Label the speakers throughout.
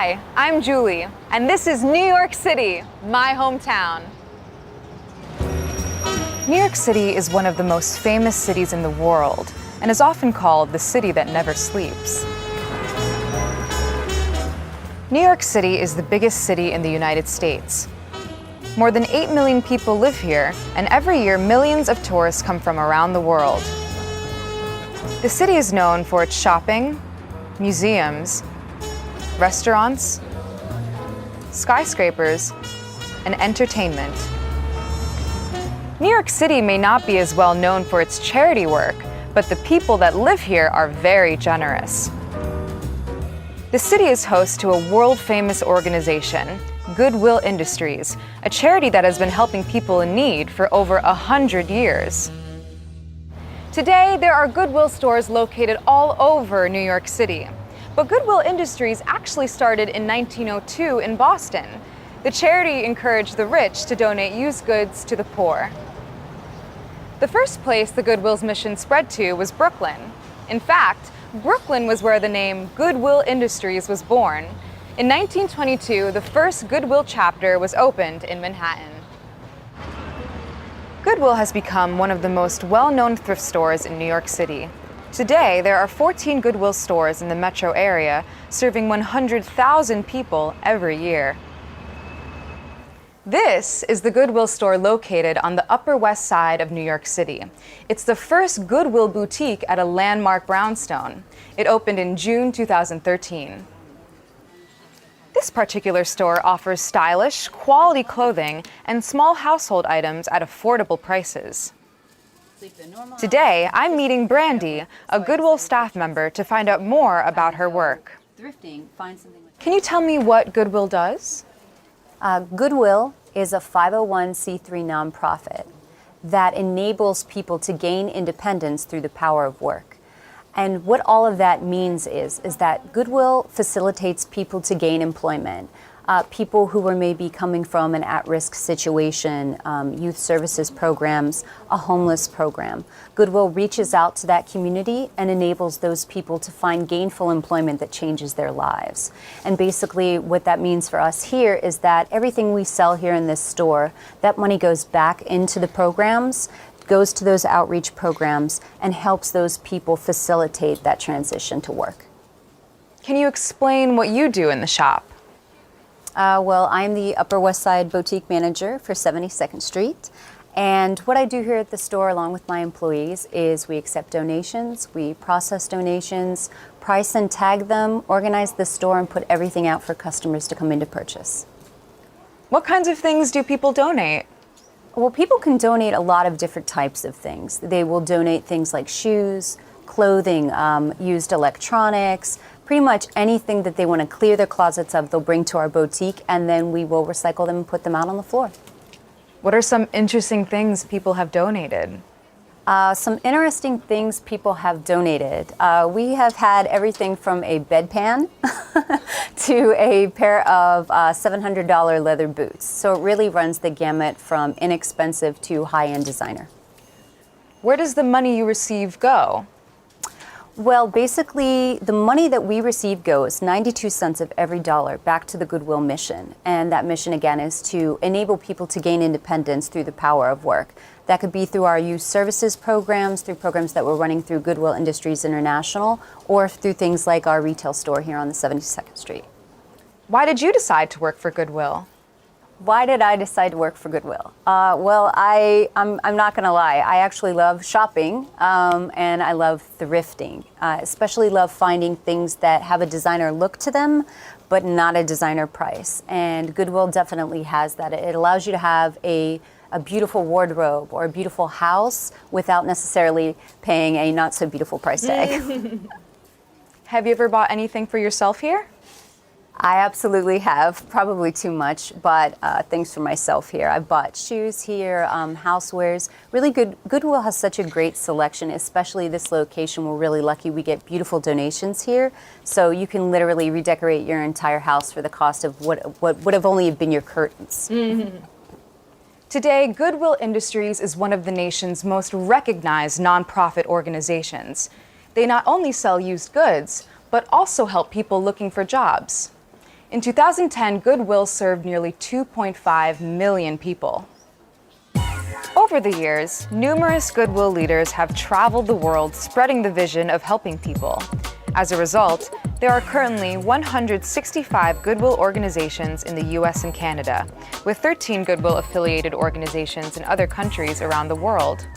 Speaker 1: Hi, I'm Julie, and this is New York City, my hometown. New York City is one of the most famous cities in the world and is often called the city that never sleeps. New York City is the biggest city in the United States. More than 8 million people live here, and every year millions of tourists come from around the world. The city is known for its shopping, museums, restaurants, skyscrapers, and entertainment. New York City may not be as well known for its charity work, but the people that live here are very generous. The city is host to a world-famous organization, Goodwill Industries, a charity that has been helping people in need for over 100 years. Today, there are Goodwill stores located all over New York City. But Goodwill Industries actually started in 1902 in Boston. The charity encouraged the rich to donate used goods to the poor. The first place the Goodwill's mission spread to was Brooklyn. In fact, Brooklyn was where the name Goodwill Industries was born. In 1922, the first Goodwill chapter was opened in Manhattan. Goodwill has become one of the most well-known thrift stores in New York City. Today, there are 14 Goodwill stores in the metro area, serving 100,000 people every year. This is the Goodwill store located on the Upper West Side of New York City. It's the first Goodwill boutique at a landmark brownstone. It opened in June 2013. This particular store offers stylish, quality clothing and small household items at affordable prices. Today, I'm meeting Brandy, a Goodwill staff member, to find out more about her work. Can you tell me what Goodwill does?
Speaker 2: Goodwill is a 501c3 nonprofit that enables people to gain independence through the power of work. And what all of that means is that Goodwill facilitates people to gain employment. People who are maybe coming from an at-risk situation, youth services programs, a homeless program. Goodwill reaches out to that community and enables those people to find gainful employment that changes their lives. And basically what that means for us here is that everything we sell here in this store, that money goes back into the programs, goes to those outreach programs, and helps those people facilitate that transition to work.
Speaker 1: Can you explain what you do in the shop?
Speaker 2: Well, I'm the Upper West Side boutique manager for 72nd Street. And what I do here at the store, along with my employees, is we accept donations, we process donations, price and tag them, organize the store, and put everything out for customers to come in to purchase.
Speaker 1: What kinds of things do people donate?
Speaker 2: Well, people can donate a lot of different types of things. They will donate things like shoes, clothing, used electronics, pretty much anything that they want to clear their closets of, they'll bring to our boutique, and then we will recycle them and put them out on the floor.
Speaker 1: What are some interesting things people have donated?
Speaker 2: Some interesting things people have donated. We have had everything from a bedpan to a pair of $700 leather boots. So it really runs the gamut from inexpensive to high-end designer.
Speaker 1: Where does the money you receive go?
Speaker 2: Well, basically, the money that we receive goes 92 cents of every dollar back to the Goodwill mission. And that mission, again, is to enable people to gain independence through the power of work. That could be through our youth services programs, through programs that we're running through Goodwill Industries International, or through things like our retail store here on the 72nd Street.
Speaker 1: Why did you decide to work for Goodwill?
Speaker 2: Why did I decide to work for Goodwill? Well, I'm not going to lie. I actually love shopping and I love thrifting. Especially love finding things that have a designer look to them, but not a designer price. And Goodwill definitely has that. It allows you to have a beautiful wardrobe or a beautiful house without necessarily paying a not so beautiful price tag.
Speaker 1: Have you ever bought anything for yourself here?
Speaker 2: I absolutely have, probably too much, but things for myself here. I've bought shoes here, housewares. Really good. Goodwill has such a great selection, especially this location. We're really lucky we get beautiful donations here. So you can literally redecorate your entire house for the cost of what would have only been your curtains.
Speaker 1: Mm-hmm. Today, Goodwill Industries is one of the nation's most recognized nonprofit organizations. They not only sell used goods, but also help people looking for jobs. In 2010, Goodwill served nearly 2.5 million people. Over the years, numerous Goodwill leaders have traveled the world spreading the vision of helping people. As a result, there are currently 165 Goodwill organizations in the US and Canada, with 13 Goodwill-affiliated organizations in other countries around the world.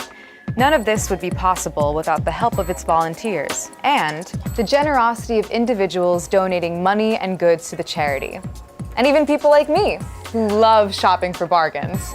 Speaker 1: None of this would be possible without the help of its volunteers and the generosity of individuals donating money and goods to the charity. And even people like me, who love shopping for bargains.